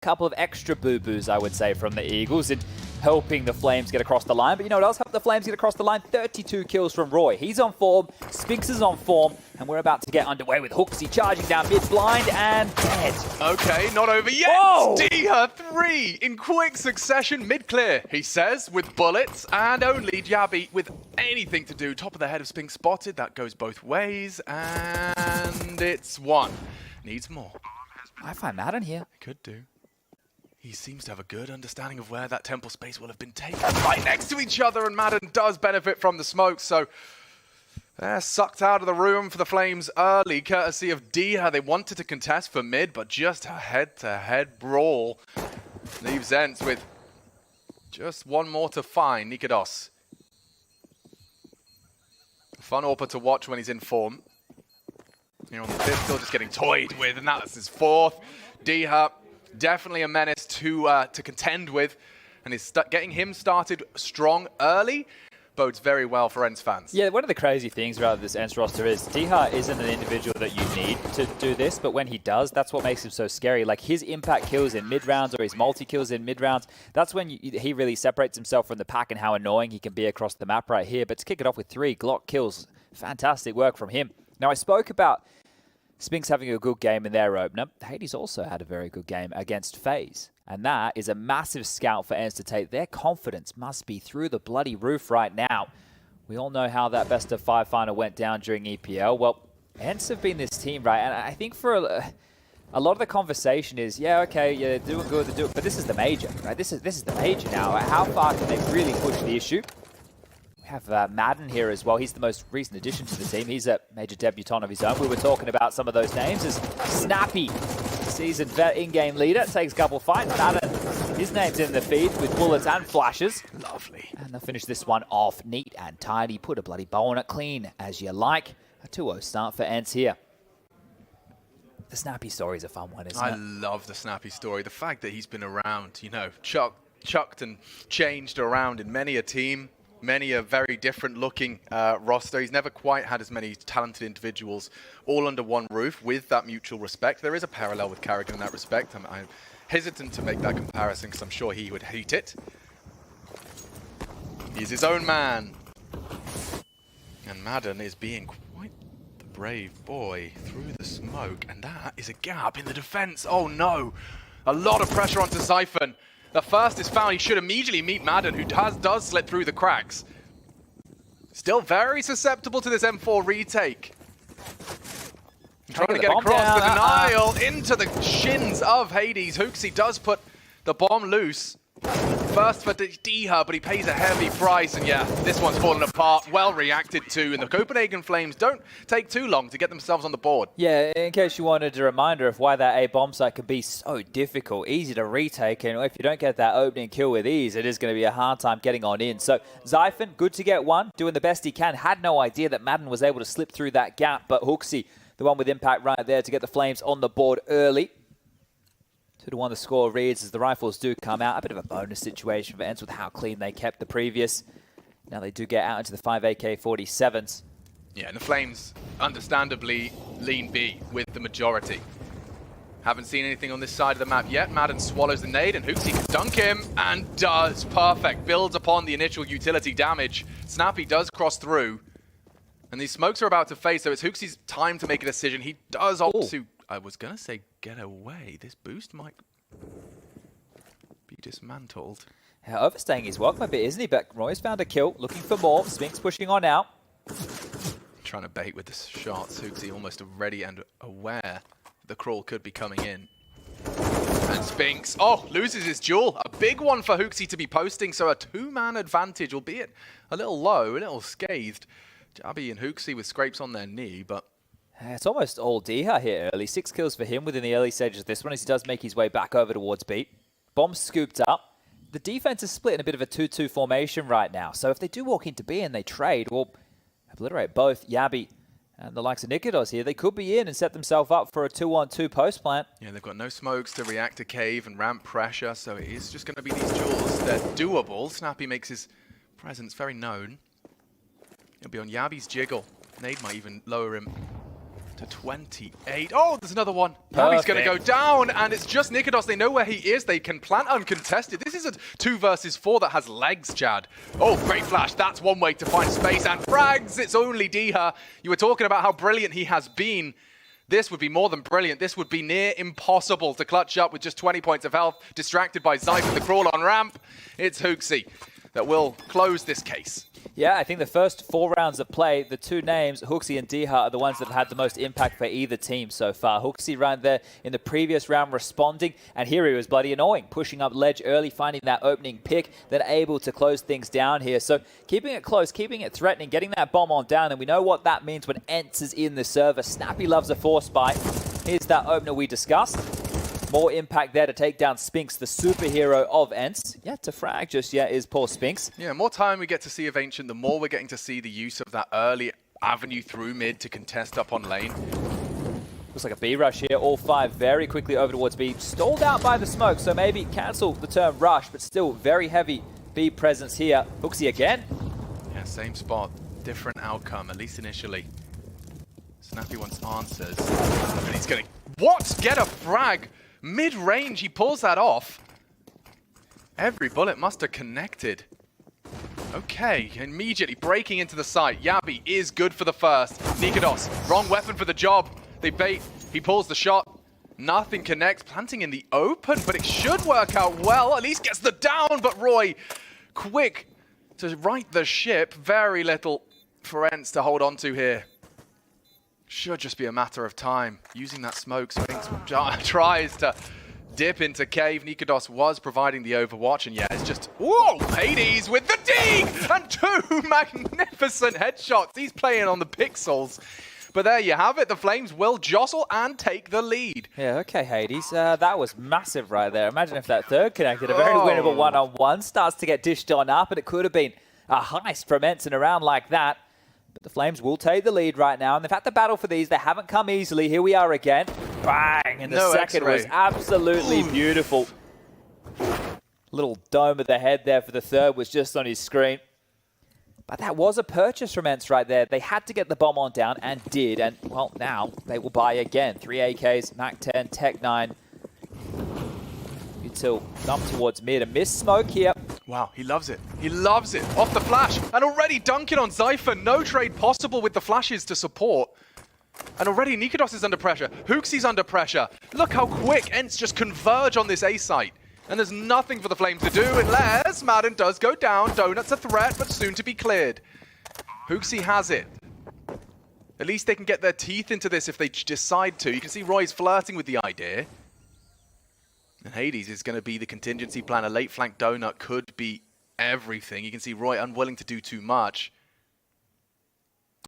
couple of extra boo-boos, I would say, from the Eagles in helping the Flames get across the line. But you know what else helped the Flames get across the line? 32 kills from Roy. He's on form, Spinks is on form, and we're about to get underway with HooXi charging down mid-blind and dead. Okay, not over yet. Whoa! Diha 3 in quick succession, mid-clear, he says, with bullets, and only Jabby with anything to do. Top of the head of Spinks spotted. That goes both ways, and it's one. Needs more. I find Madden here. Could do. He seems to have a good understanding of where that temple space will have been taken. Right next to each other, and Madden does benefit from the smoke, so they're sucked out of the room for the Flames early, courtesy of Diha. They wanted to contest for mid, but just a head-to-head brawl leaves ENCE with just one more to find. Nikados. A fun AWPer to watch when he's in form. Here on the fifth, still just getting toyed with, and that's his fourth. Diha, definitely a menace to contend with, and is getting him started strong early bodes very well for ENCE fans. Yeah, one of the crazy things about this ENCE roster is Diha isn't an individual that you need to do this, but when he does, that's what makes him so scary. Like his impact kills in mid-rounds or his multi-kills in mid-rounds, that's when he really separates himself from the pack and how annoying he can be across the map right here. But to kick it off with 3 Glock kills, fantastic work from him. Now, I spoke about Spinks having a good game in their opener. Hades also had a very good game against FaZe. And that is a massive scout for ENCE to take. Their confidence must be through the bloody roof right now. We all know how that best of 5 final went down during EPL. Well, ENCE have been this team, right? And I think for a lot of the conversation is, yeah, okay, yeah, they're doing good, but this is the major, right? This is the major now. How far can they really push the issue? Have Madden here as well. He's the most recent addition to the team. He's a major debutant of his own. We were talking about some of those names as Snappy, seasoned vet in-game leader, takes a couple fights. Madden, his name's in the feed with bullets and flashes. Lovely. And they'll finish this one off neat and tidy. Put a bloody bow on it, clean as you like. A 2-0 start for ENCE here. The Snappy story's a fun one, isn't it? I love the Snappy story. The fact that he's been around, you know, chucked and changed around in many a team. Many a very different looking roster. He's never quite had as many talented individuals all under one roof with that mutual respect. There is a parallel with Carrigan in that respect. I'm hesitant to make that comparison because I'm sure he would hate it. He's his own man. And Madden is being quite the brave boy through the smoke. And that is a gap in the defense. Oh no. A lot of pressure onto Zyphon. The first is found. He should immediately meet Madden, who does slip through the cracks. Still very susceptible to this M4 retake. Trying to get across the denial into the shins of Hades. HooXi does put the bomb loose. First for Diha, but he pays a heavy price. And yeah, this one's fallen apart. Well reacted to. And the Copenhagen Flames don't take too long to get themselves on the board. Yeah, in case you wanted a reminder of why that A bomb site can be so difficult, easy to retake. And if you don't get that opening kill with ease, it is going to be a hard time getting on in. So Zyphon, good to get one, doing the best he can. Had no idea that Madden was able to slip through that gap. But HooXi, the one with impact right there to get the Flames on the board early. 2-1 the score reads as the rifles do come out. A bit of a bonus situation for ENCE with how clean they kept the previous. Now they do get out into the 5 AK-47s. Yeah, and the Flames understandably lean B with the majority. Haven't seen anything on this side of the map yet. Madden swallows the nade and HooXi can dunk him and does. Perfect. Builds upon the initial utility damage. Snappy does cross through. And these smokes are about to face, so it's HooXi's time to make a decision. He does opt to, I was going to say, get away. This boost might be dismantled. Yeah, overstaying his welcome a bit, isn't he? But Roy's found a kill, looking for more. Spinks pushing on out. Trying to bait with the shots. HooXi almost ready and aware the crawl could be coming in. And Spinks, loses his duel. A big one for HooXi to be posting, so a 2-man advantage, albeit a little low, a little scathed. Jabby and HooXi with scrapes on their knee, but it's almost all Diha here early. 6 kills for him within the early stages of this one as he does make his way back over towards B. Bomb scooped up. The defense is split in a bit of a 2-2 formation right now. So if they do walk into B and they trade, or obliterate both Jabby and the likes of Nikados here, they could be in and set themselves up for a 2-on-2 post plant. Yeah, they've got no smokes to react to cave and ramp pressure, so it is just going to be these duels. They're doable. Snappy makes his presence very known. He'll be on Yabby's jiggle. Nade might even lower him to 28. Oh, there's another one. Yabi's going to go down, and it's just Nikodos. They know where he is. They can plant uncontested. This is a 2 versus 4 that has legs, Chad. Oh, great flash. That's one way to find space. And frags, it's only Diha. You were talking about how brilliant he has been. This would be more than brilliant. This would be near impossible to clutch up with just 20 points of health, distracted by Zypher, the crawl on ramp. It's HooXi that will close this case. Yeah, I think the first 4 rounds of play, the 2 names, HooXi and Diha, are the ones that have had the most impact for either team so far. HooXi right there in the previous round responding, and here he was bloody annoying, pushing up ledge early, finding that opening pick, then able to close things down here. So keeping it close, keeping it threatening, getting that bomb on down, and we know what that means when ENCE is in the server. Snappy loves a force spike. Here's that opener we discussed. More impact there to take down Spinx, the superhero of ENCE. Yeah, to frag just yet is poor Spinx. Yeah, more time we get to see of Ancient, the more we're getting to see the use of that early avenue through mid to contest up on lane. Looks like a B rush here. All 5 very quickly over towards B. Stalled out by the smoke, so maybe cancel the term rush, but still very heavy B presence here. HooXi again. Yeah, same spot, different outcome, at least initially. Snappy wants answers, and he's going to... What? Get a frag! Mid-range, he pulls that off. Every bullet must have connected. Okay, immediately breaking into the site. Yabi is good for the first. Nikodos, wrong weapon for the job. They bait, he pulls the shot. Nothing connects, planting in the open, but it should work out well. At least gets the down, but Roy, quick to right the ship. Very little for ENCE to hold on to here. Should just be a matter of time. Using that smoke, Spinx tries to dip into cave. Nikodos was providing the overwatch, and yeah, it's just... Whoa! Hades with the dig! And 2 magnificent headshots. He's playing on the pixels. But there you have it. The Flames will jostle and take the lead. Yeah, okay, Hades. That was massive right there. Imagine if that third connected. A very winnable one-on-one starts to get dished on up, and it could have been a heist from ENCE in a round like that. But the Flames will take the lead right now, and they've had to battle for these. They haven't come easily. Here we are again. Bang! And the second was absolutely beautiful. Little dome of the head there for the third was just on his screen. But that was a purchase from ENCE right there. They had to get the bomb on down and did. And, well, now they will buy again. 3 AKs, Mac 10, Tech 9. Until dump towards mid. A missed smoke here. Wow, he loves it. He loves it. Off the flash. And already dunking on Zypher. No trade possible with the flashes to support. And already Nikodos is under pressure. HooXi's under pressure. Look how quick ENCE just converge on this A site. And there's nothing for the Flames to do unless Madden does go down. Donut's a threat, but soon to be cleared. HooXi has it. At least they can get their teeth into this if they decide to. You can see Roy's flirting with the idea. And Hades is going to be the contingency plan. A late flank Donut could be everything. You can see Roy unwilling to do too much.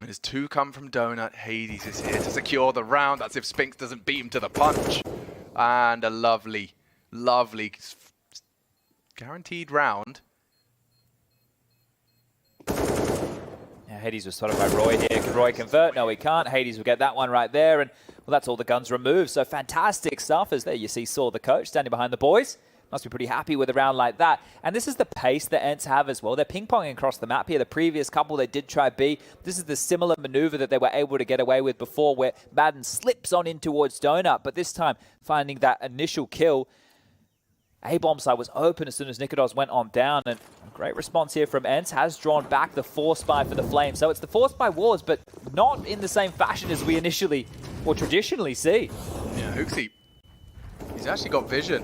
And as 2 come from Donut, Hades is here to secure the round. That's if Spinx doesn't beat him to the punch. And a lovely, lovely guaranteed round. Yeah, Hades was spotted by Roy here. Can Roy convert? No, he can't. Hades will get that one right there. And, well, that's all the guns removed. So fantastic stuff. As there you see Saw the coach standing behind the boys. Must be pretty happy with a round like that. And this is the pace that ENCE have as well. They're ping-ponging across the map here. The previous couple, they did try B. This is the similar maneuver that they were able to get away with before, where Madden slips on in towards Donut. But this time, finding that initial kill. A-bomb side was open as soon as Nikodos went on down. And a great response here from ENCE has drawn back the force buy for the Flames. So it's the force buy wars, but not in the same fashion as we initially or traditionally see. Yeah, HooXi, he's actually got vision.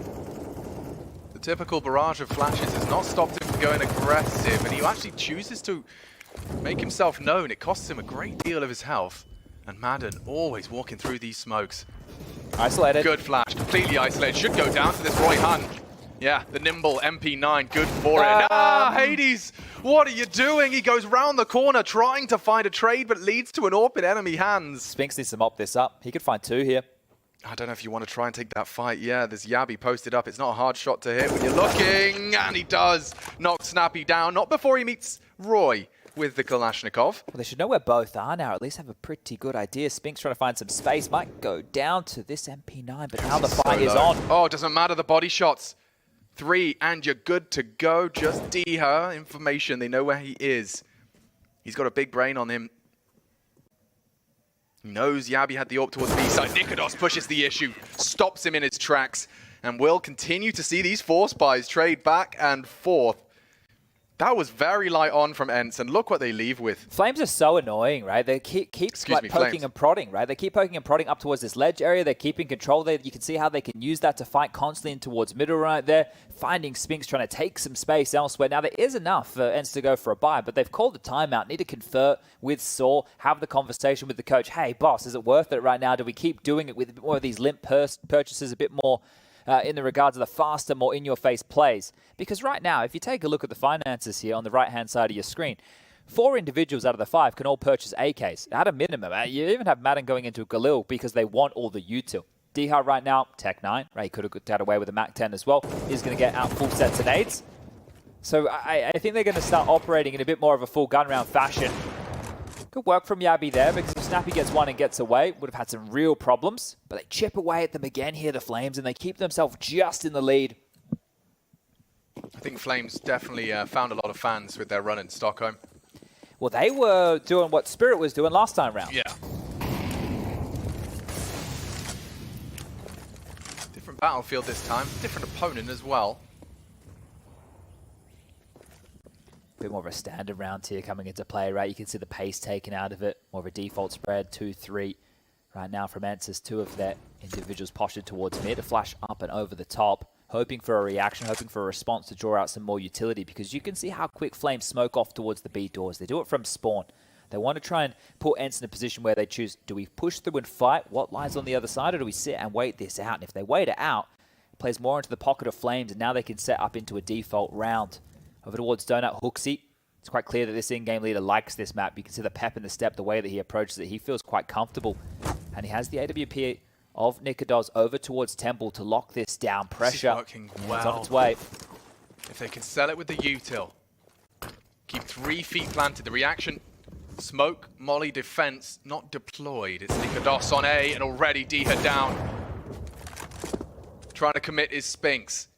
The typical barrage of flashes has not stopped him from going aggressive, and he actually chooses to make himself known. It costs him a great deal of his health. And Madden always walking through these smokes. Isolated. Good flash, completely isolated. Should go down to this Roy Hunt. Yeah, the nimble MP9, good for it. Hades, what are you doing? He goes round the corner trying to find a trade, but leads to an AWP in enemy hands. Spinx needs to mop this up. He could find 2 here. I don't know if you want to try and take that fight. Yeah, there's Yabi posted up. It's not a hard shot to hit when you're looking. And he does knock Snappy down. Not before he meets Roy with the Kalashnikov. Well, they should know where both are now. At least have a pretty good idea. Spinx trying to find some space. Might go down to this MP9, but now the fight is on. Oh, it doesn't matter. The body shots. 3, and you're good to go. Just Diha information. They know where he is. He's got a big brain on him. He knows Yabi had the AWP towards B side. Nikodos pushes the issue, stops him in his tracks, and we'll continue to see these force buys trade back and forth. That was very light on from ENCE, and look what they leave with. Flames are so annoying, right? They keep like poking and prodding, right? They keep poking and prodding up towards this ledge area. They're keeping control there. You can see how they can use that to fight constantly in towards middle right there, finding Spinks trying to take some space elsewhere. Now, there is enough for ENCE to go for a buy, but they've called a timeout. Need to confer with Saw, have the conversation with the coach. Hey, boss, is it worth it right now? Do we keep doing it with a bit more of these limp purchases, a bit more in the regards of the faster, more in-your-face plays? Because right now, if you take a look at the finances here on the right-hand side of your screen, 4 individuals out of the 5 can all purchase AKs at a minimum. You even have Madden going into Galil because they want all the util. Diha right now, Tech 9, right? He could have got away with a Mac 10 as well. He's going to get out full sets of nades. So I think they're going to start operating in a bit more of a full gun round fashion. Good work from Yabi there, because if Snappy gets one and gets away, would have had some real problems. But they chip away at them again here, the Flames, and they keep themselves just in the lead. I think Flames definitely found a lot of fans with their run in Stockholm. Well, they were doing what Spirit was doing last time round. Yeah. Different battlefield this time, different opponent as well. Bit more of a standard round here coming into play, right? You can see the pace taken out of it. More of a default spread, 2-3 right now from ENCE as 2 of their individuals postured towards mid, a flash up and over the top, hoping for a reaction, hoping for a response to draw out some more utility, because you can see how quick Flames smoke off towards the B doors. They do it from spawn. They want to try and put ENCE in a position where they choose, do we push through and fight what lies on the other side, or do we sit and wait this out? And if they wait it out, it plays more into the pocket of Flames, and now they can set up into a default round. Over towards Donut, Hooksy. It's quite clear that this in-game leader likes this map. You can see the pep in the step, the way that he approaches it. He feels quite comfortable. And he has the AWP of Nikodos over towards Temple to lock this down. Pressure. This is working well. It's on its way. If they can sell it with the util, keep 3 feet planted. The reaction, smoke, molly, defense, not deployed. It's Nikodos on A, and already Diha down. Trying to commit his Spinks.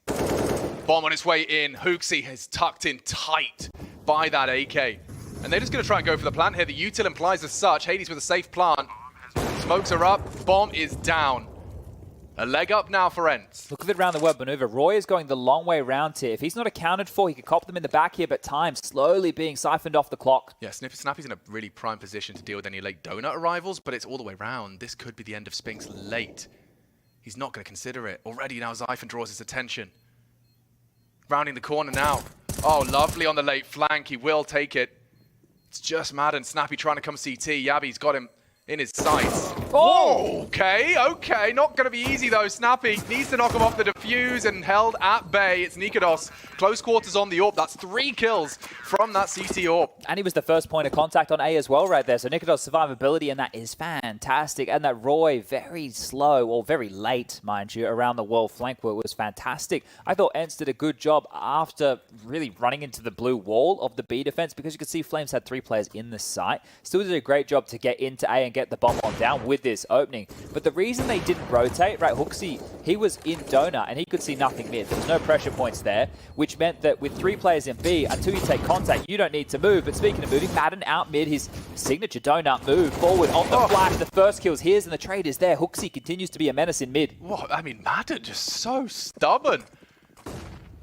Bomb on its way in. Hooksy has tucked in tight by that AK. And they're just going to try and go for the plant here. The util implies as such. Hades with a safe plant. Smokes are up. Bomb is down. A leg up now for ENCE. Look at the round the world maneuver. Roy is going the long way round here. If he's not accounted for, he could cop them in the back here, but time slowly being siphoned off the clock. Yeah, Snappy's in a really prime position to deal with any late donut arrivals, but it's all the way round. This could be the end of Spinks late. He's not going to consider it. Already now Zyphon draws his attention. Rounding the corner now. Oh, lovely on the late flank. He will take it. It's just Madden. Snappy trying to come CT. Yabi's got him in his sights. Oh, okay. Not going to be easy, though. Snappy needs to knock him off the defuse and held at bay. It's Nikodos. Close quarters on the AWP. That's 3 kills from that CT AWP. And he was the first point of contact on A as well right there. So Nikodos' survivability, and that is fantastic. And that Roy, very slow, or very late, mind you, around the wall flank work was fantastic. I thought ENCE did a good job after really running into the blue wall of the B defense, because you could see Flames had 3 players in the site. Still did a great job to get into A and get the bomb on down with this opening. But the reason they didn't rotate, right, Hooksy, he was in donut and he could see nothing mid. There was no pressure points there, which meant that with 3 players in B, until you take contact, you don't need to move. But speaking of moving, Madden out mid his signature donut move forward on the flash. The first kills here's, and the trade is there. Hooksy continues to be a menace in mid. What? I mean, Madden just so stubborn.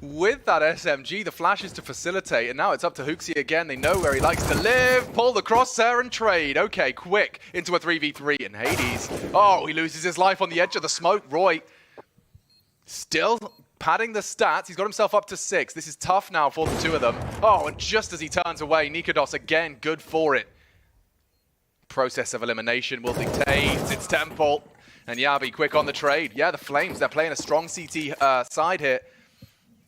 With that SMG, the flash is to facilitate, and now it's up to Hooksy again. They know where he likes to live. Pull the crosshair and trade. Okay, quick into a 3v3, and Hades. Oh, he loses his life on the edge of the smoke. Roy still padding the stats. He's got himself up to 6. This is tough now for the 2 of them. Oh, and just as he turns away, Nikodos again, good for it. Process of elimination will dictate. It's Temple. And Yabi quick on the trade. Yeah, the Flames, they're playing a strong CT side here.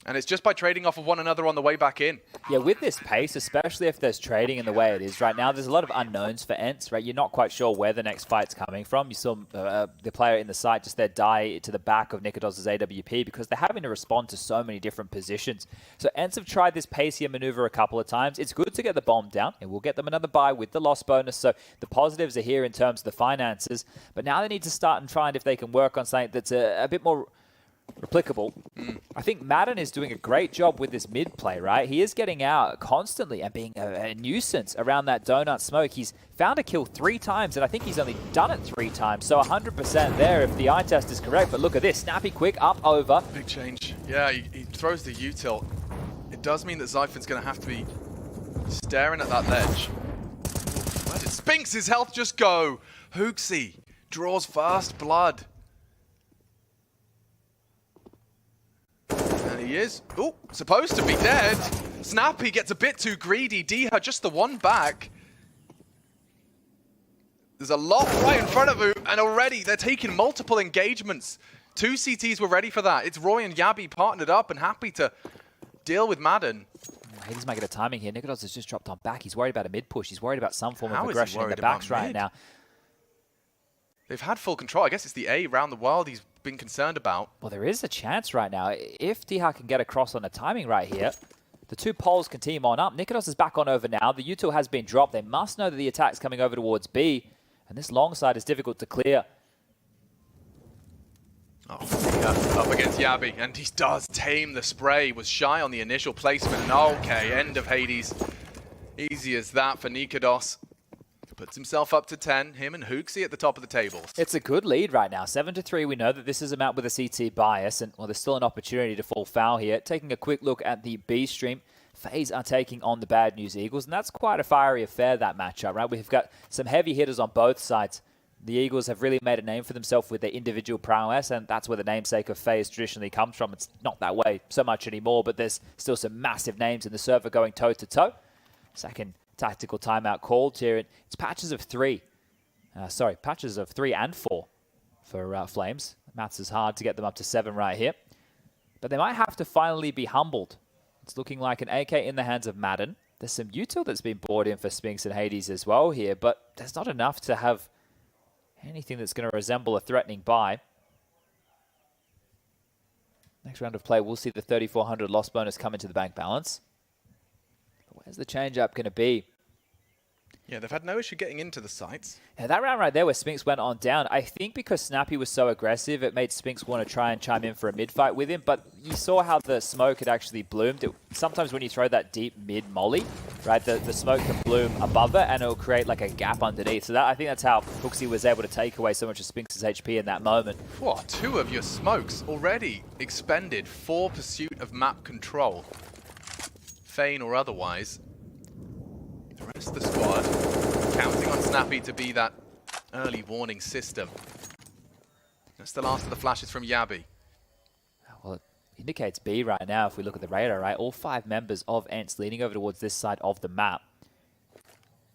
And it's just by trading off of one another on the way back in. Yeah, with this pace, especially if there's trading in the way it is right now, there's a lot of unknowns for ENCE, right? You're not quite sure where the next fight's coming from. You saw the player in the site just there die to the back of Nikodos' AWP because they're having to respond to so many different positions. So ENCE have tried this pacier maneuver a couple of times. It's good to get the bomb down. It will get them another buy with the loss bonus. So the positives are here in terms of the finances. But now they need to start and find if they can work on something that's a bit more replicable. I think Madden is doing a great job with this mid play, right? He is getting out constantly and being a nuisance around that donut smoke. He's found a kill 3 times, and I think he's only done it 3 times. So 100% there if the eye test is correct. But look at this. Snappy quick, up, over. Big change. Yeah, he throws the util. It does mean that Zyphon's going to have to be staring at that ledge. Where did Spinks' health just go? Hooksy draws fast blood. And he is, supposed to be dead. Snappy gets a bit too greedy. Diha just the one back. There's a lot right in front of him, and already they're taking multiple engagements. 2 CTs were ready for that. It's Roy and Yabi partnered up and happy to deal with Madden. Hades might get a timing here. Nikodos has just dropped on back. He's worried about a mid push. He's worried about some form of aggression in the backs right now. They've had full control. I guess it's the A around the world he's been concerned about. Well, there is a chance right now. If Diha can get across on the timing right here, the 2 poles can team on up. Nikodos is back on over now. The util has been dropped. They must know that the attack's coming over towards B. And this long side is difficult to clear. Oh, yeah, up against Yabi, and he does tame the spray. Was shy on the initial placement, and okay, end of Hades. Easy as that for Nikodos. Puts himself up to 10, him and Hooksy at the top of the table. It's a good lead right now, 7-3. We know that this is a map with a CT bias, and well, there's still an opportunity to fall foul here. Taking a quick look at the B stream, FaZe are taking on the Bad News Eagles, and that's quite a fiery affair, that matchup, right? We've got some heavy hitters on both sides. The Eagles have really made a name for themselves with their individual prowess, and that's where the namesake of FaZe traditionally comes from. It's not that way so much anymore, but there's still some massive names in the server going toe-to-toe. Second tactical timeout called here. It's patches of 3. Patches of 3 and 4 for Flames. Maths is hard to get them up to 7 right here. But they might have to finally be humbled. It's looking like an AK in the hands of Madden. There's some util that's been brought in for Spinks and Hades as well here, but there's not enough to have anything that's going to resemble a threatening buy. Next round of play, we'll see the 3,400 loss bonus come into the bank balance. But where's the change-up going to be? Yeah, they've had no issue getting into the sites. Yeah, that round right there where Spinks went on down, I think because Snappy was so aggressive, it made Spinks want to try and chime in for a mid-fight with him, but you saw how the smoke had actually bloomed. Sometimes when you throw that deep mid-molly, right, the smoke can bloom above it, and it'll create like a gap underneath. So I think that's how Hooksy was able to take away so much of Spinks' HP in that moment. What? 2 of your smokes already expended for pursuit of map control. Feign or otherwise. The rest of the squad counting on Snappy to be that early warning system. That's the last of the flashes from Yabi. Well, it indicates B right now if we look at the radar, right? All 5 members of ENCE leading over towards this side of the map.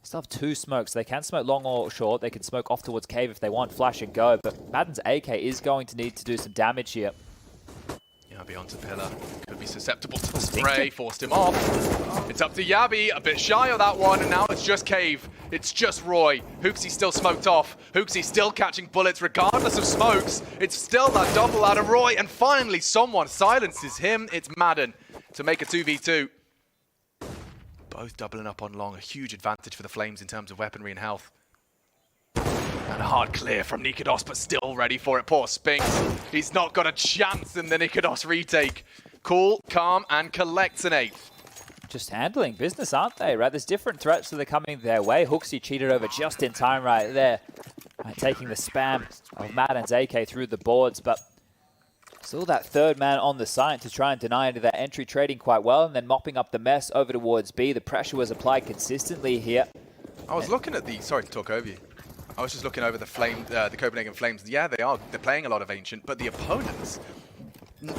Still have 2 smokes. They can smoke long or short. They can smoke off towards cave if they want, flash and go. But Madden's AK is going to need to do some damage here. Yabi onto pillar. Could be susceptible to the spray. Forced him off. It's up to Yabi. A bit shy of that one. And now it's just cave. It's just Roy. Hooksy still smoked off. Hooksy still catching bullets regardless of smokes. It's still that double out of Roy. And finally someone silences him. It's Madden to make a 2v2. Both doubling up on long. A huge advantage for the Flames in terms of weaponry and health. And a hard clear from Nikodos, but still ready for it. Poor Spinks. He's not got a chance in the Nikodos retake. Cool, calm, and collects an 8. Just handling business, aren't they, right? There's different threats that are coming their way. Hooksy cheated over just in time right there. Right, taking the spam of Madden's AK through the boards, but still that 3rd man on the site to try and deny into that entry, trading quite well, and then mopping up the mess over towards B. The pressure was applied consistently here. I was looking at the... Sorry to talk over you. I was just looking over the Copenhagen Flames. Yeah, they're playing a lot of Ancient, but the opponents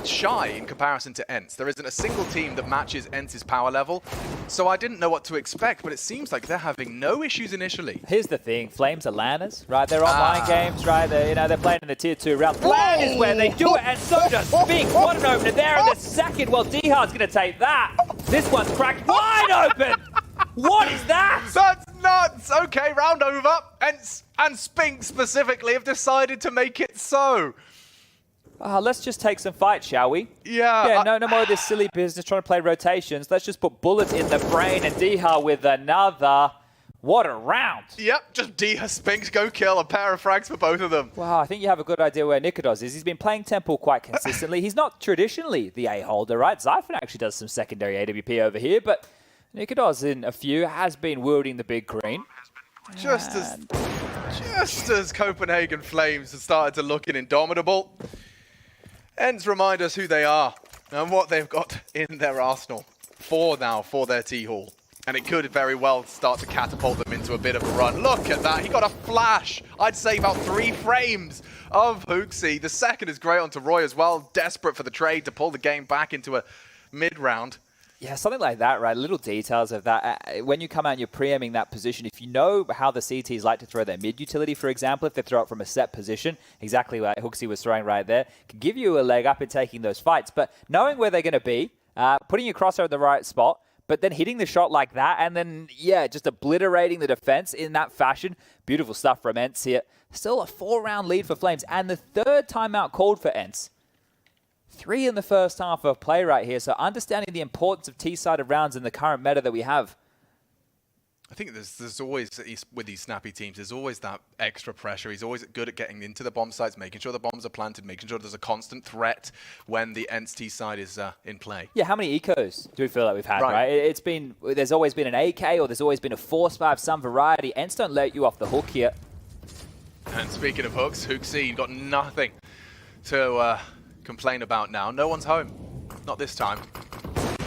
shy in comparison to ENCE. There isn't a single team that matches ENCE's power level, so I didn't know what to expect, but it seems like they're having no issues initially. Here's the thing, Flames are LANers, right? They're online games, right? They're playing in the tier 2 round. LAN is where they do it, and so does Spinks. What an opener there in the second. Well, Diha's going to take that. This one's cracked wide open. What is that? That's nuts. Okay, round over. ENCE and Spinks specifically have decided to make it so. Let's just take some fights, shall we? Yeah. Yeah, no more of this silly business trying to play rotations. Let's just put bullets in the brain, and Diha with another. What a round. Yep, just Dia Spinks go kill, a pair of frags for both of them. Wow, I think you have a good idea where Nikodos is. He's been playing Temple quite consistently. He's not traditionally the A holder, right? Zyphon actually does some secondary AWP over here, but Nikodos in a few has been wielding the big green. Just as Copenhagen Flames have started to look indomitable, ENCE remind us who they are and what they've got in their arsenal for their T-Hall. And it could very well start to catapult them into a bit of a run. Look at that, he got a flash. I'd say about 3 frames of HooXi. The second is great onto Roy as well, desperate for the trade to pull the game back into a mid-round. Yeah, something like that, right? Little details of that. When you come out and you're pre-aiming that position, if you know how the CTs like to throw their mid utility, for example, if they throw it from a set position, exactly like HooXi was throwing right there, can give you a leg up in taking those fights. But knowing where they're going to be, putting your crosshair in the right spot, but then hitting the shot like that, and then, yeah, just obliterating the defense in that fashion. Beautiful stuff from ENCE here. Still a 4-round lead for Flames, and the 3rd timeout called for ENCE. 3 in the first half of play right here, so understanding the importance of T-sided rounds in the current meta that we have. I think there's always, with these snappy teams, there's always that extra pressure. He's always good at getting into the bomb sites, making sure the bombs are planted, making sure there's a constant threat when the ENCE T side is in play. Yeah, how many ecos do we feel like we've had, right? There's always been an AK or there's always been a force fire of some variety. ENCE don't let you off the hook here. And speaking of hooks, HooXi got nothing to complain about now. No one's home. Not this time.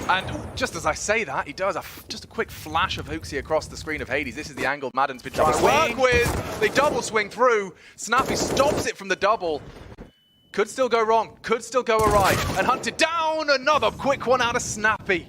And just as I say that, he does just a quick flash of HooXi across the screen of Hades. This is the angle Madden's been trying to work with. They double swing through. Snappy stops it from the double. Could still go wrong. Could still go awry. And hunted down. Another quick one out of Snappy.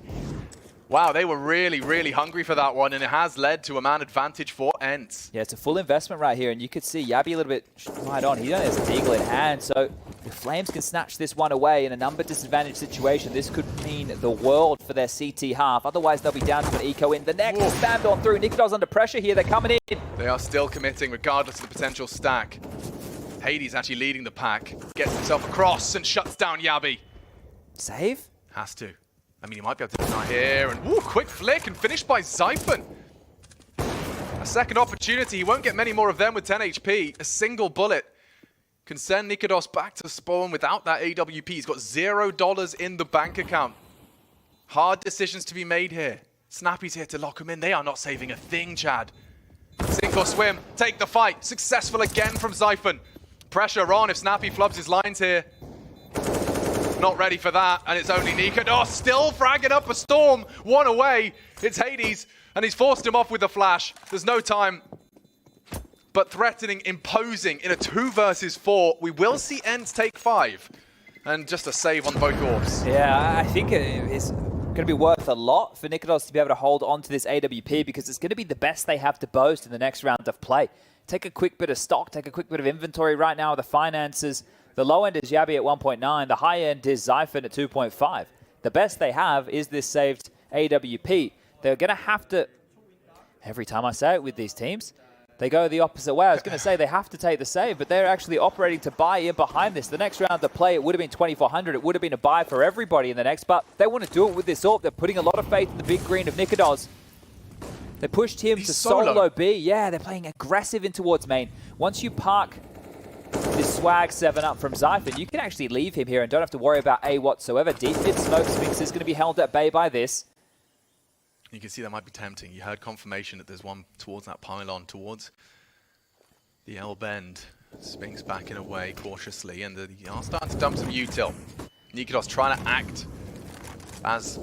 Wow, they were really, really hungry for that one, and it has led to a man advantage for ENCE. Yeah, it's a full investment right here, and you could see Yabi a little bit right on. He only has a deagle in hand, so if Flames can snatch this one away in a number disadvantage situation, this could mean the world for their CT half. Otherwise, they'll be down to an eco in. The next is spammed on through. Nikodos under pressure here. They're coming in. They are still committing regardless of the potential stack. Hades actually leading the pack. Gets himself across and shuts down Yabi. Save? Has to. I mean, he might be able to deny here. And quick flick and finished by Zyphon. A second opportunity. He won't get many more of them with 10 HP. A single bullet can send Nikodos back to spawn without that AWP. He's got $0 in the bank account. Hard decisions to be made here. Snappy's here to lock him in. They are not saving a thing, Chad. Sink or swim. Take the fight. Successful again from Zyphon. Pressure on if Snappy flubs his lines here. Not ready for that, and it's only Nikodos still fragging up a storm. One away. It's Hades, and he's forced him off with a flash. There's no time. But threatening, imposing in a 2 versus 4. We will see ENCE take 5. And just a save on both orbs. Yeah, I think it's going to be worth a lot for Nikodos to be able to hold on to this AWP because it's going to be the best they have to boast in the next round of play. Take a quick bit of stock, take a quick bit of inventory right now with the finances. The low end is Yabi at 1.9. The high end is Zyphon at 2.5. The best they have is this saved AWP. They're going to have to, every time I say it with these teams, they go the opposite way. I was going to say they have to take the save, but they're actually operating to buy in behind this. The next round of play, it would have been 2,400. It would have been a buy for everybody in the next, but they want to do it with this AWP. They're putting a lot of faith in the big green of Nikodos. They pushed him to solo B. Yeah, they're playing aggressive in towards main. Once you park this swag 7-up from Zyphon, you can actually leave him here and don't have to worry about A whatsoever. Deep mid smoke Sphinx is going to be held at bay by this. You can see that might be tempting. You heard confirmation that there's one towards that pylon, towards the L bend. Sphinx backing away cautiously, and they are starting to dump some util. Nikodos trying to act as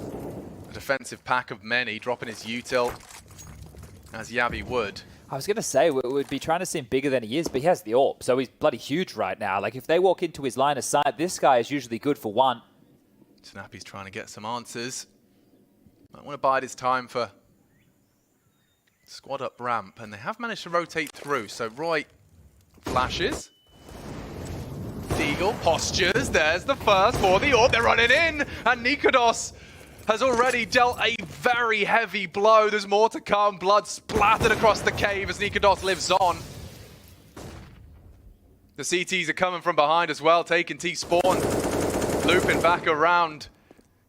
a defensive pack of many, dropping his util as Yabi would. I was going to say, we'd be trying to seem bigger than he is, but he has the AWP, so he's bloody huge right now. Like, if they walk into his line of sight, this guy is usually good for one. Snappy's trying to get some answers. Might want to bide his time for squad up ramp, and they have managed to rotate through. So Roy flashes. Deagle postures. There's the first for the AWP. They're running in, and Nikodos has already dealt a very heavy blow. There's more to come. Blood splattered across the cave as Nikodos lives on. The CTs are coming from behind as well, taking T-spawn. Looping back around.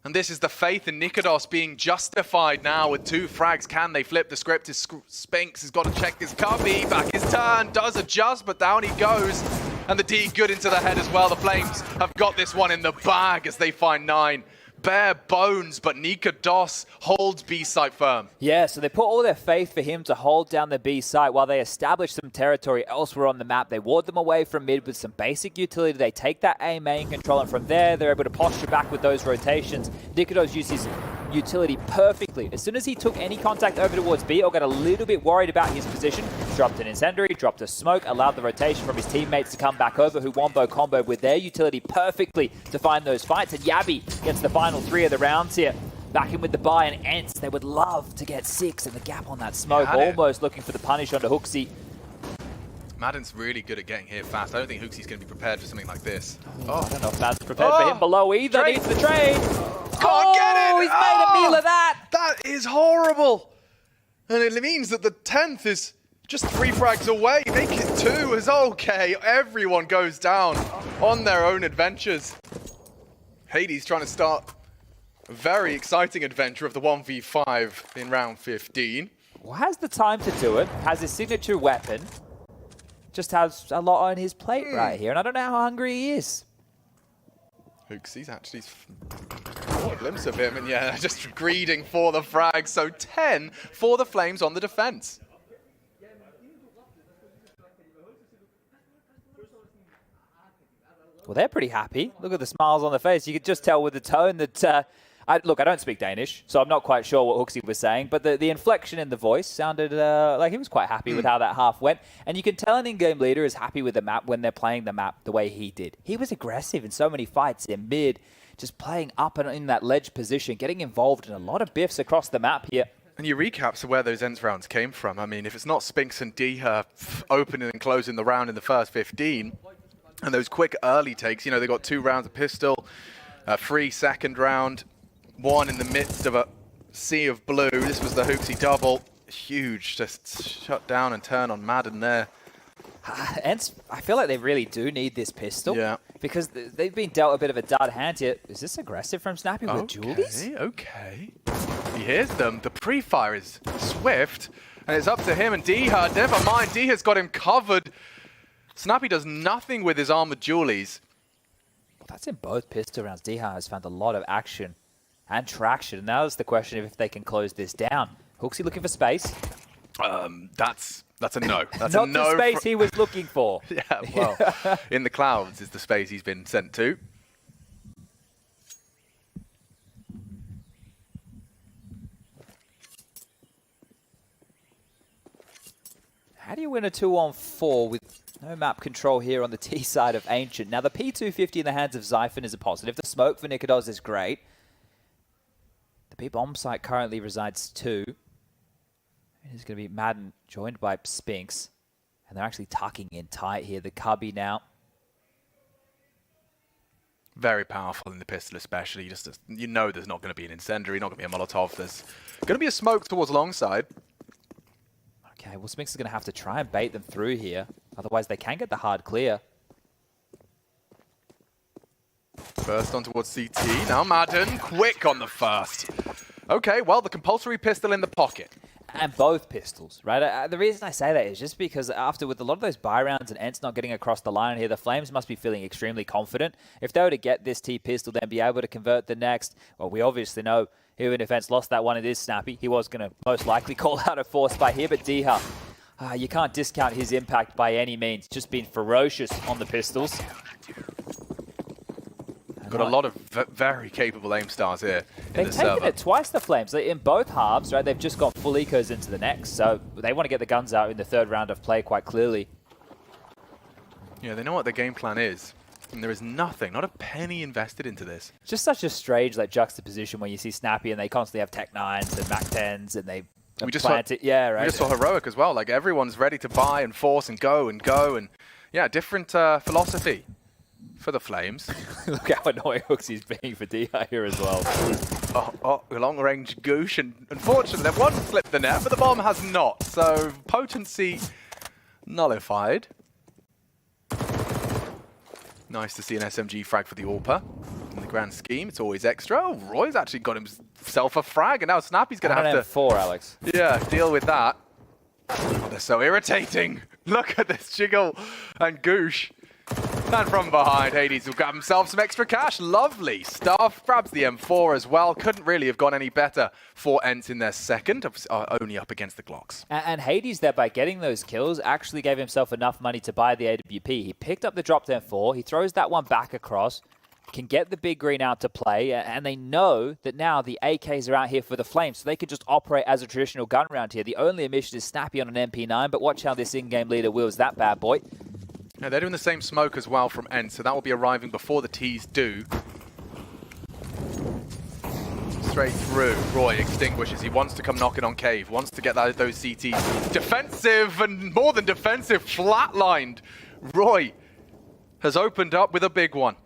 And this is the faith in Nikodos being justified now with 2 frags. Can they flip the script? Spinks has got to check his cubby. Back his turn. Does adjust, but down he goes. And the D good into the head as well. The Flames have got this one in the bag as they find 9. Bare bones, but Nikodos holds B site firm. Yeah, so they put all their faith for him to hold down the B site while they establish some territory elsewhere on the map. They ward them away from mid with some basic utility. They take that A main control, and from there, they're able to posture back with those rotations. Nikodos uses utility perfectly. As soon as he took any contact over towards B, or got a little bit worried about his position, dropped an incendiary, dropped a smoke, allowed the rotation from his teammates to come back over, who wombo-comboed with their utility perfectly to find those fights. And Yabby gets the final 3 of the rounds here. Back in with the buy, and ENCE, they would love to get 6, and the gap on that smoke, almost looking for the punish onto HooXi. Madden's really good at getting here fast. I don't think HooXi's going to be prepared for something like this. Oh, I don't know if Madden's prepared for him below either. Trade. Needs the trade. Can't get it! He's made a meal of that! That is horrible! And it means that the 10th is just 3 frags away. Make it 2 is okay. Everyone goes down on their own adventures. Hades trying to start a very exciting adventure of the 1v5 in round 15. Well, has the time to do it, has his signature weapon, just has a lot on his plate right here, and I don't know how hungry he is. HooXi's actually a glimpse of him, and yeah, just greeding for the frag. So 10 for the Flames on the defense. Well, they're pretty happy. Look at the smiles on their face. You could just tell with the tone that... Look, I don't speak Danish, so I'm not quite sure what HooXi was saying, but the inflection in the voice sounded like he was quite happy with how that half went. And you can tell an in-game leader is happy with the map when they're playing the map the way he did. He was aggressive in so many fights in mid, just playing up and in that ledge position, getting involved in a lot of biffs across the map here. And your recaps of where those ENCE rounds came from. I mean, if it's not Spinks and Diha opening and closing the round in the first 15, and those quick early takes, you know, they got 2 rounds of pistol, a free second round, 1 in the midst of a sea of blue. This was the HooXi double. Huge, just shut down and turn on Madden there. ENCE, I feel like they really do need this pistol. Yeah. Because they've been dealt a bit of a dud hand here. Is this aggressive from Snappy with dualies? Okay. He hears them. The pre-fire is swift, and it's up to him and Diha. Never mind, Diha's got him covered. Snappy does nothing with his armored dualies. Well, that's in both pistol rounds. Diha has found a lot of action and traction. Now it's the question of if they can close this down. HooXi looking for space. That's a no. That's Not a no. the space he was looking for. Yeah, well, in the clouds is the space he's been sent to. How do you win a 2-on-4 with no map control here on the T side of Ancient? Now the P250 in the hands of Xiphon is a positive. The smoke for Nikodos is great. The B bomb site currently resides 2. It's going to be Madden joined by Spinks. And they're actually tucking in tight here. The cubby now. Very powerful in the pistol especially. You know there's not going to be an incendiary, not going to be a Molotov. There's going to be a smoke towards longside. Okay, well Spinks is going to have to try and bait them through here. Otherwise they can get the hard clear. First on towards CT. Now Madden, quick on the first. Okay, well, the compulsory pistol in the pocket. And both pistols, right? The reason I say that is just because after with a lot of those buy rounds and ENCE not getting across the line here, the Flames must be feeling extremely confident. If they were to get this T pistol, then be able to convert the next, well, we obviously know even if ENCE lost that one, it is Snappy. He was going to most likely call out a force by here, but Diha, you can't discount his impact by any means. Just been ferocious on the pistols. Got a lot of very capable aim stars here in the server. They've taken it twice, the Flames. In both halves, right, they've just got full ecos into the next, so they want to get the guns out in the 3rd round of play quite clearly. Yeah, they know what their game plan is. And there is nothing, not a penny invested into this. Just such a strange juxtaposition when you see Snappy and they constantly have Tech 9s and Mac 10s and they plant it. Yeah, right. We just saw Heroic as well. Like, everyone's ready to buy and force and go. And yeah, different philosophy for the Flames. Look how annoying HooXi's being for Diha here as well. Oh, long-range goosh. And unfortunately, they've one flipped the net, but the bomb has not. So, potency nullified. Nice to see an SMG frag for the AWPer. And the grand scheme, it's always extra. Oh, Roy's actually got himself a frag, and now Snappy's going to have to... 4, Alex. Yeah, deal with that. Oh, they're so irritating. Look at this Jiggle and Goosh. And from behind, Hades will grab himself some extra cash. Lovely stuff. Grabs the M4 as well. Couldn't really have gone any better for ENCE in their second, only up against the Glocks. And Hades there, by getting those kills, actually gave himself enough money to buy the AWP. He picked up the dropped M4. He throws that one back across. Can get the big green out to play, and they know that now the AKs are out here for the Flames, so they could just operate as a traditional gun round here. The only omission is Snappy on an MP9, but watch how this in-game leader wheels that bad boy. Yeah, they're doing the same smoke as well from ENCE, so that will be arriving before the T's do. Straight through, Roy extinguishes. He wants to come knocking on Cave, wants to get those CTs. Defensive, and more than defensive, flatlined. Roy has opened up with a big one.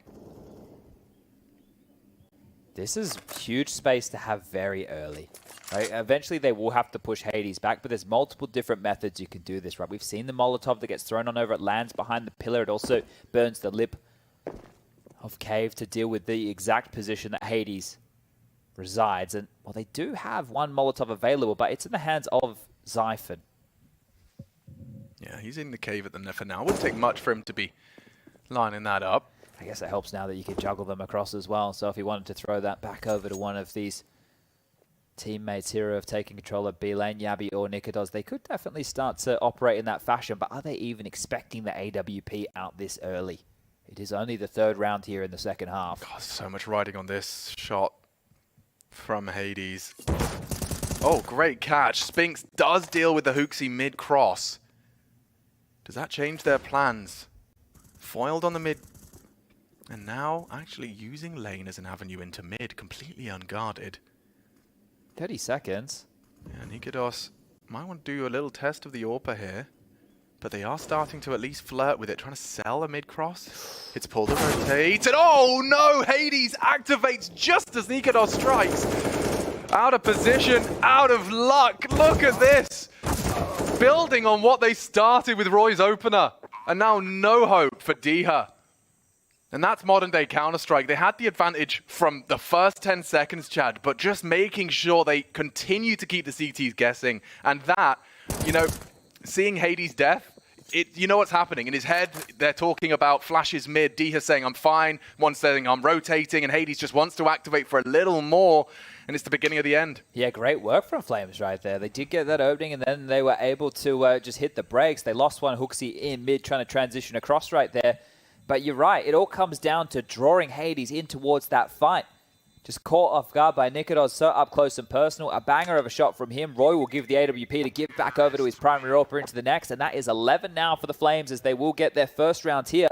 This is huge space to have very early. Right? Eventually, they will have to push Hades back, but there's multiple different methods you can do this, right? We've seen the Molotov that gets thrown on over, it lands behind the pillar. It also burns the lip of Cave to deal with the exact position that Hades resides. And, well, they do have one Molotov available, but it's in the hands of Zyphon. Yeah, he's in the cave at the for now. It wouldn't take much for him to be lining that up. I guess it helps now that you can juggle them across as well. So if he wanted to throw that back over to one of these teammates here who have taken control of B lane, Yabi or Nikodos, they could definitely start to operate in that fashion. But are they even expecting the AWP out this early? It is only the third round here in the second half. God, so much riding on this shot from Hades. Oh, great catch. Spinks does deal with the Hooksy mid-cross. Does that change their plans? Foiled on the mid. And now actually using lane as an avenue into mid, completely unguarded. 30 seconds. Yeah, Nikodos might want to do a little test of the AWPer here. But they are starting to at least flirt with it, trying to sell a mid-cross. It's pulled a rotate, and oh no! Hades activates just as Nikodos strikes. Out of position, out of luck. Look at this. Building on what they started with Roy's opener. And now no hope for Diha. And that's modern-day Counter-Strike. They had the advantage from the first 10 seconds, Chad, but just making sure they continue to keep the CTs guessing. And that, you know, seeing Hades' death, you know what's happening. In his head, they're talking about flashes mid, Diha saying, I'm fine, one saying, I'm rotating, and Hades just wants to activate for a little more, and it's the beginning of the end. Yeah, great work from Flames right there. They did get that opening, and then they were able to just hit the brakes. They lost one Hooksy in mid, trying to transition across right there. But you're right, it all comes down to drawing Hades in towards that fight. Just caught off guard by Nikodos, so up close and personal. A banger of a shot from him. Roy will give the AWP to give back over to his primary AWPer into the next, and that is 11 now for the Flames as they will get their first round here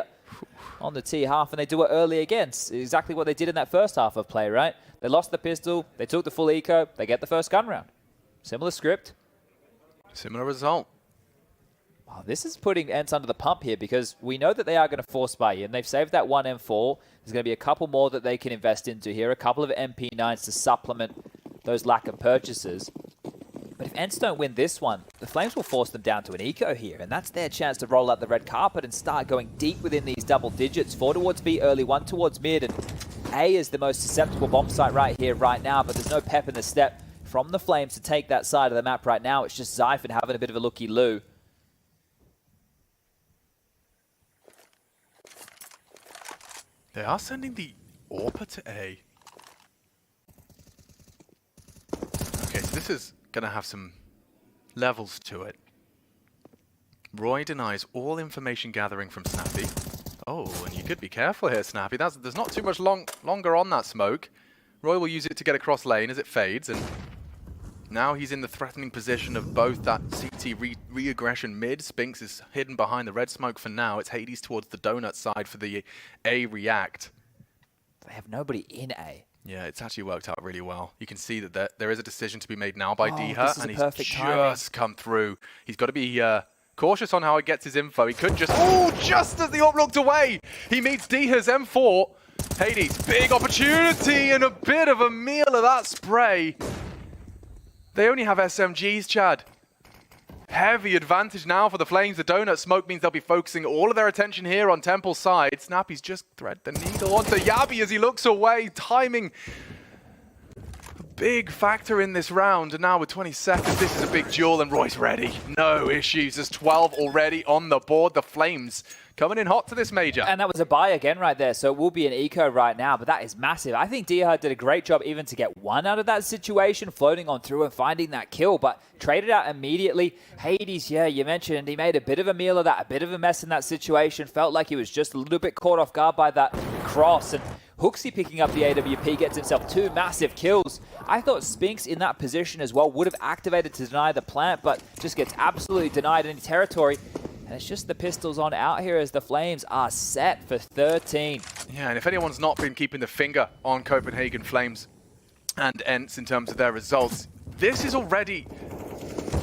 on the T half, and they do it early again. It's exactly what they did in that first half of play, right? They lost the pistol, they took the full eco, they get the first gun round. Similar script. Similar result. Wow, this is putting ENCE under the pump here because we know that they are going to force buy in. They've saved that one M4. There's going to be a couple more that they can invest into here, a couple of MP9s to supplement those lack of purchases. But if ENCE don't win this one, the Flames will force them down to an eco here, and that's their chance to roll out the red carpet and start going deep within these double digits. 4 towards B early, 1 towards mid, and A is the most susceptible bomb site right here, right now, but there's no pep in the step from the Flames to take that side of the map right now. It's just Zyphon having a bit of a looky-loo. They are sending the AWPer to A. Okay, so this is going to have some levels to it. Roy denies all information gathering from Snappy. Oh, and you could be careful here, Snappy. There's not too much longer on that smoke. Roy will use it to get across lane as it fades, and now he's in the threatening position of both that CT re-aggression mid. Spinks is hidden behind the red smoke for now. It's Hades towards the donut side for the A react. They have nobody in A. Yeah, it's actually worked out really well. You can see that there is a decision to be made now by Diha, and he's just come through. He's got to be cautious on how he gets his info. He could just... Oh, just as the AWP looked away, he meets Diha's M4. Hades, big opportunity and a bit of a meal of that spray. They only have SMGs, Chad. Heavy advantage now for the Flames. The donut smoke means they'll be focusing all of their attention here on Temple's side. Snappy's just thread the needle onto Yabi as he looks away. Timing, a big factor in this round. And now with 20 seconds, this is a big duel and Roy's ready. No issues. There's 12 already on the board. The Flames coming in hot to this major. And that was a buy again right there, so it will be an eco right now, but that is massive. I think Diha did a great job even to get one out of that situation, floating on through and finding that kill, but traded out immediately. Hades, yeah, you mentioned he made a bit of a meal of that, a bit of a mess in that situation, felt like he was just a little bit caught off guard by that cross, and Hooksy picking up the AWP gets himself 2 massive kills. I thought Spinks in that position as well would have activated to deny the plant, but just gets absolutely denied any territory. And it's just the pistols on out here as the Flames are set for 13. Yeah, and if anyone's not been keeping the finger on Copenhagen Flames and ENCE in terms of their results, this is already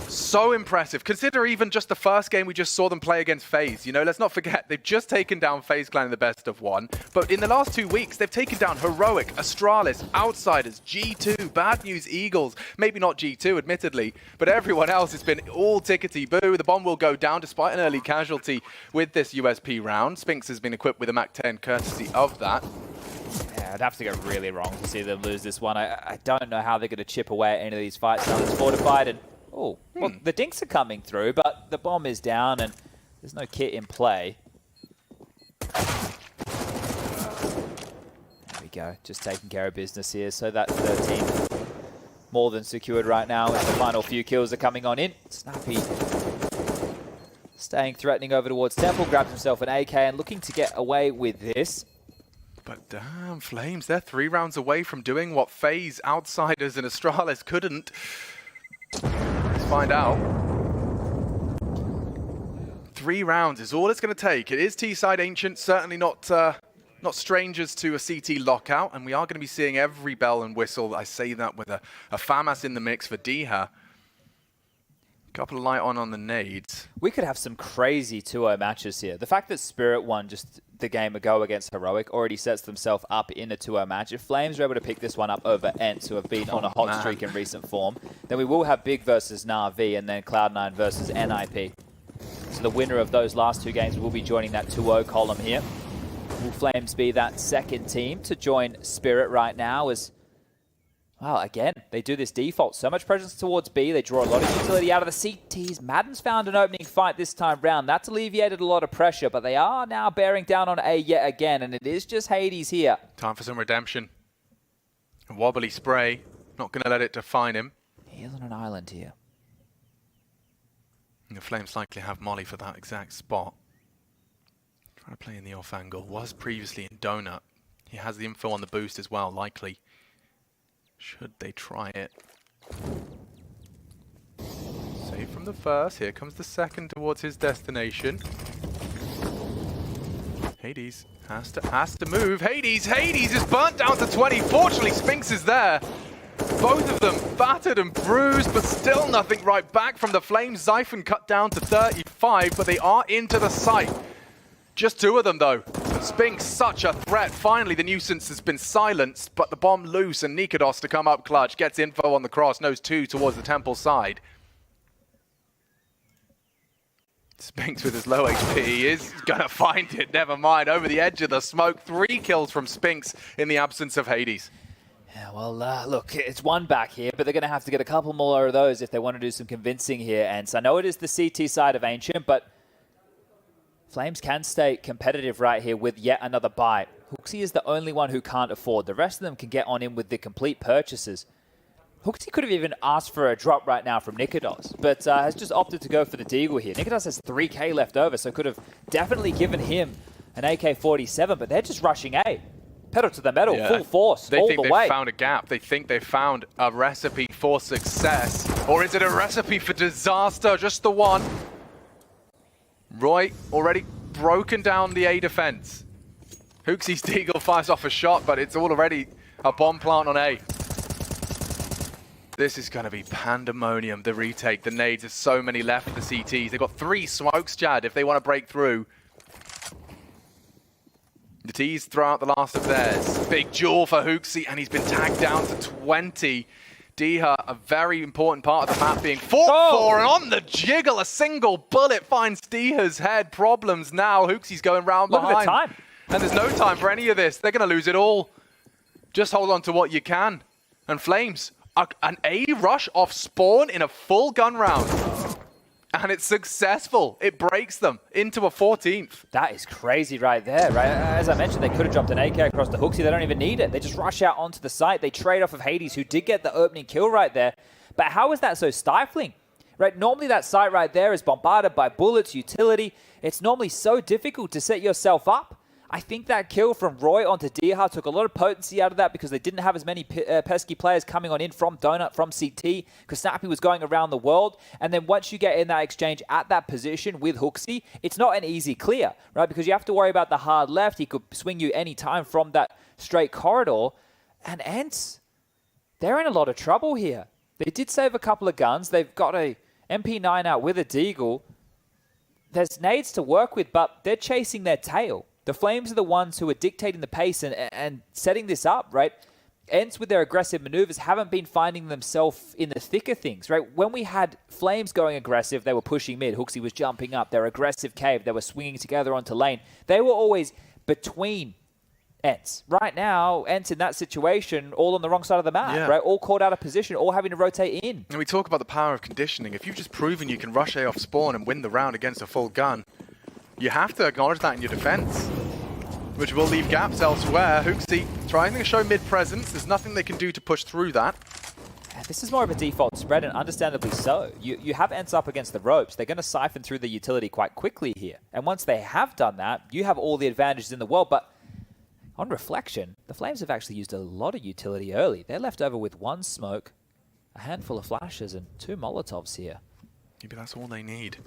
so impressive. Consider even just the first game we just saw them play against FaZe. You know, let's not forget, they've just taken down FaZe Clan in the best of 1. But in the last 2 weeks, they've taken down Heroic, Astralis, Outsiders, G2, Bad News Eagles. Maybe not G2, admittedly, but everyone else has been all tickety-boo. The bomb will go down despite an early casualty with this USP round. Spinks has been equipped with a MAC-10 courtesy of that. Yeah, I'd have to go really wrong to see them lose this one. I don't know how they're going to chip away at any of these fights now. It's fortified and oh, well, the dinks are coming through, but the bomb is down and there's no kit in play. There we go, just taking care of business here. So that 13 more than secured right now as the final few kills are coming on in. Snappy staying threatening over towards Temple, grabs himself an AK and looking to get away with this. But damn, Flames, they're 3 rounds away from doing what FaZe, Outsiders and Astralis couldn't. Let's find out. 3 rounds is all it's going to take. It is T-side Ancient, certainly not strangers to a CT lockout, and we are going to be seeing every bell and whistle. I say that with a FAMAS in the mix for Diha. Couple of light on the nades. We could have some crazy 2-0 matches here. The fact that Spirit won just the game ago against Heroic already sets themselves up in a 2-0 match. If Flames are able to pick this one up over ENCE, who have been on a hot streak in recent form, then we will have Big versus Na'Vi and then Cloud9 versus NIP. So the winner of those last 2 games will be joining that 2-0 column here. Will Flames be that second team to join Spirit right now as... Well, again, they do this default. So much presence towards B. They draw a lot of utility out of the CTs. Madden's found an opening fight this time round. That's alleviated a lot of pressure, but they are now bearing down on A yet again, and it is just Hades here. Time for some redemption. A wobbly spray. Not going to let it define him. He's on an island here. And the Flames likely have Molly for that exact spot. Trying to play in the off angle. Was previously in Donut. He has the info on the boost as well, likely. Should they try it? Save from the first. Here comes the second towards his destination. Hades has to move. Hades is burnt down to 20. Fortunately, Spinks is there. Both of them battered and bruised, but still nothing right back from the Flames. Zyphon cut down to 35, but they are into the site. Just 2 of them, though. Spinks, such a threat. Finally, the nuisance has been silenced, but the bomb loose, and Nikados to come up clutch. Gets info on the cross, knows 2 towards the Temple side. Spinks with his low HP, he is going to find it. Never mind, over the edge of the smoke. 3 kills from Spinks in the absence of Hades. Yeah, well, look, it's 1 back here, but they're going to have to get a couple more of those if they want to do some convincing here. And so I know it is the CT side of Ancient, but Flames can stay competitive right here with yet another buy. Hooksy is the only one who can't afford. The rest of them can get on in with the complete purchases. Hooksy could have even asked for a drop right now from Nikados, but has just opted to go for the Deagle here. Nikados has 3k left over, so could have definitely given him an AK-47, but they're just rushing A. Pedal to the metal, full force, all the way. They think they've found a gap. They think they've found a recipe for success. Or is it a recipe for disaster? Just the one. Roy already broken down the A defense. Hooksy's Deagle fires off a shot, but it's already a bomb plant on A. This is going to be pandemonium, the retake. The nades, there's so many left for the CTs. They've got 3 smokes, Chad, if they want to break through. The T's throw out the last of theirs. Big duel for Hooksy, and he's been tagged down to 20. Diha, a very important part of the map being fought for, and on the jiggle, a single bullet finds Diha's head. Problems now. Hooksy's going round behind. Look at the time. And there's no time for any of this. They're going to lose it all. Just hold on to what you can. And Flames, an A rush off spawn in a full gun round. And it's successful. It breaks them into a 14th. That is crazy right there, right? As I mentioned, they could have dropped an AK across the Hooksy. They don't even need it. They just rush out onto the site. They trade off of Hades, who did get the opening kill right there. But how is that so stifling? Right? Normally that site right there is bombarded by bullets, utility. It's normally so difficult to set yourself up. I think that kill from Roy onto Diha took a lot of potency out of that because they didn't have as many pesky players coming on in from Donut, from CT, because Snappy was going around the world. And then once you get in that exchange at that position with Hooksy, it's not an easy clear, right? Because you have to worry about the hard left. He could swing you any time from that straight corridor. And ENCE, they're in a lot of trouble here. They did save a couple of guns. They've got a MP9 out with a Deagle. There's nades to work with, but they're chasing their tail. The Flames are the ones who are dictating the pace and setting this up, right? ENCE with their aggressive maneuvers haven't been finding themselves in the thick of things, right? When we had Flames going aggressive, they were pushing mid. Hooksy was jumping up. Their aggressive cave. They were swinging together onto lane. They were always between ENCE. Right now, ENCE in that situation, all on the wrong side of the map, right? All caught out of position, all having to rotate in. And we talk about the power of conditioning. If you've just proven you can rush A off spawn and win the round against a full gun, you have to acknowledge that in your defense, which will leave gaps elsewhere. Hooksy trying to show mid-presence. There's nothing they can do to push through that. This is more of a default spread, and understandably so. You have ENCE up against the ropes. They're going to siphon through the utility quite quickly here. And once they have done that, you have all the advantages in the world. But on reflection, the Flames have actually used a lot of utility early. They're left over with one smoke, a handful of flashes, and 2 Molotovs here. Maybe that's all they need.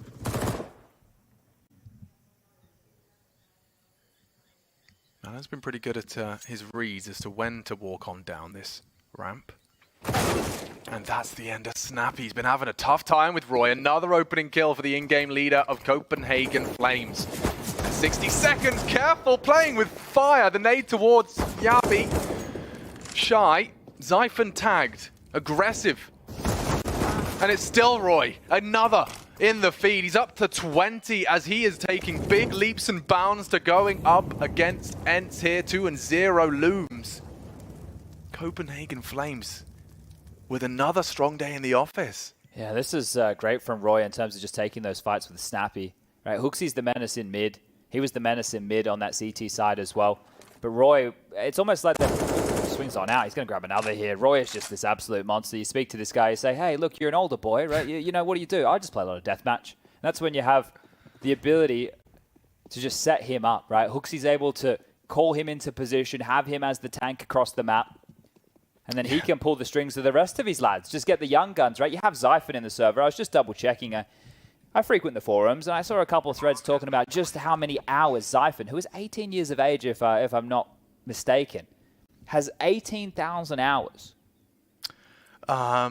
Alan's been pretty good at his reads as to when to walk on down this ramp. And that's the end of Snappy. He's been having a tough time with Roy. Another opening kill for the in-game leader of Copenhagen Flames. 60 seconds, careful, playing with fire. The nade towards Yabi. Shy, Zyphon tagged, aggressive. And it's still Roy, another in the feed. He's up to 20 as he is taking big leaps and bounds to going up against ENCE here. 2-0 looms. Copenhagen Flames with another strong day in the office. Yeah, this is great from Roy in terms of just taking those fights with Snappy. Right, Hooksy's the menace in mid. He was the menace in mid on that CT side as well. But Roy, it's almost like the swings on out. He's going to grab another here. Roy is just this absolute monster. You speak to this guy, you say, hey, look, you're an older boy, right? You know, what do? I just play a lot of deathmatch. And that's when you have the ability to just set him up, right? Hooksy's able to call him into position, have him as the tank across the map. And then he can pull the strings of the rest of his lads. Just get the young guns, right? You have Zyphon in the server. I was just double checking. I frequent the forums, and I saw a couple of threads talking about just how many hours Zyphon, who is 18 years of age, if I'm not mistaken, has 18,000 hours. I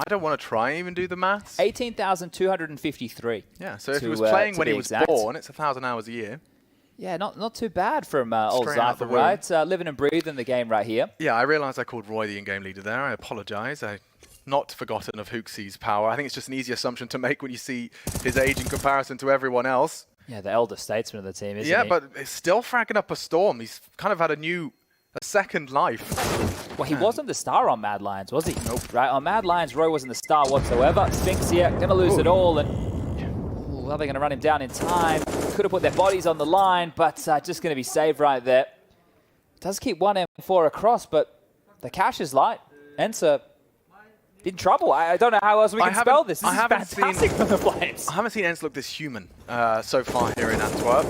don't want to try and even do the maths. 18,253. Yeah, so if he was playing when he was born, it's 1,000 hours a year. Yeah, not too bad from old Zyphon, right? Living and breathing the game right here. Yeah, I realised I called Roy the in-game leader there. I apologise. I not forgotten of Hooksy's power. I think it's just an easy assumption to make when you see his age in comparison to everyone else. Yeah, the elder statesman of the team, isn't he? Yeah, but he's still fragging up a storm. He's kind of had a second life. Well, he wasn't the star on Mad Lions, was he? Nope. Right, on Mad Lions, Roy wasn't the star whatsoever. Sphinx here, going to lose it all, and well, they're going to run him down in time. Could have put their bodies on the line, but just going to be saved right there. Does keep 1 M4 across, but the cash is light. ENCE in trouble. I don't know how else we can spell this. This is fantastic from the Flames. I haven't seen ENCE look this human so far here in Antwerp.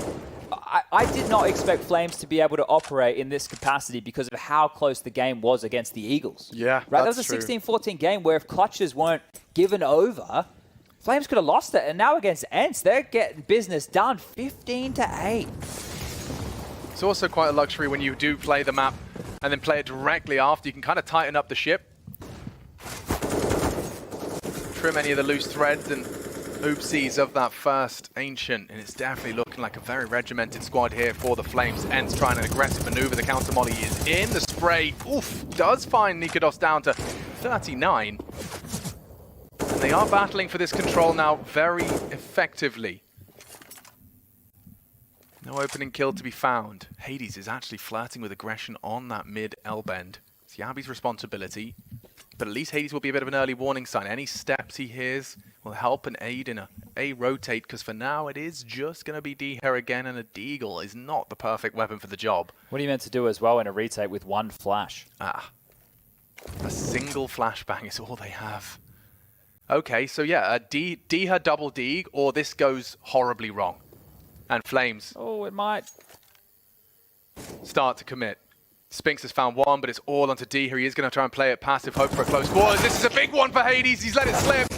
I did not expect Flames to be able to operate in this capacity because of how close the game was against the Eagles. Yeah, right. That was a 16-14 game where if clutches weren't given over, Flames could have lost it. And now against ENCE, they're getting business done 15-8. It's also quite a luxury when you do play the map and then play it directly after. You can kind of tighten up the ship, trim any of the loose threads and oopsies of that first Ancient, and it's definitely looking like a very regimented squad here for the Flames. ENCE trying an aggressive maneuver. The counter molly is in. The spray, oof, does find Nikodos down to 39. And they are battling for this control now very effectively. No opening kill to be found. Hades is actually flirting with aggression on that mid L-bend. It's Yabi's responsibility. But at least Hades will be a bit of an early warning sign. Any steps he hears will help and aid in a rotate, because for now it is just going to be D here again, and a Deagle is not the perfect weapon for the job. What are you meant to do as well in a retake with one flash? Ah. A single flashbang is all they have. Okay, so yeah, D her double Deag, or this goes horribly wrong. And Flames. Oh, it might. Start to commit. Spinks has found one, but it's all onto D here. He is going to try and play it passive, hope for a close quarters. This is a big one for Hades. He's let it slip.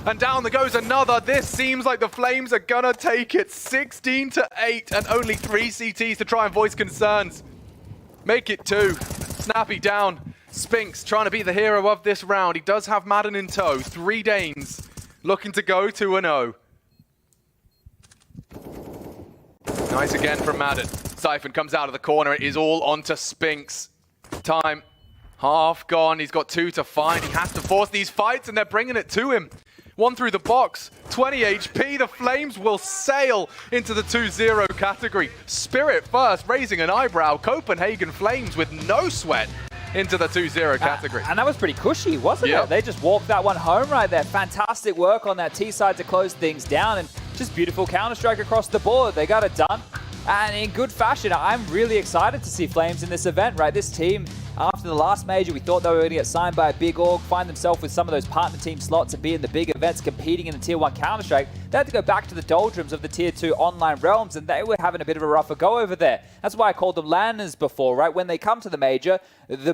And down there goes another. This seems like the Flames are going to take it. 16-8 and only 3 CTs to try and voice concerns. Make it 2. Snappy down. Spinks trying to be the hero of this round. He does have Madden in tow. 3 Danes looking to go 2-0. Nice again from Madden. Siphon comes out of the corner. It is all onto Spinks. Time half gone. He's got 2 to find. He has to force these fights, and they're bringing it to him. 1 through the box. 20 HP. The Flames will sail into the 2-0 category. Spirit first, raising an eyebrow. Copenhagen Flames with no sweat into the 2-0 category. And that was pretty cushy, wasn't it? They just walked that one home right there. Fantastic work on that T side to close things down, and just beautiful Counter-Strike across the board. They got it done, and in good fashion. I'm really excited to see Flames in this event, right? This team, after the last major, we thought they were going to get signed by a big org, find themselves with some of those partner team slots and be in the big events competing in the Tier 1 Counter-Strike. They had to go back to the doldrums of the Tier 2 online realms, and they were having a bit of a rougher go over there. That's why I called them landers before, right? When they come to the major, the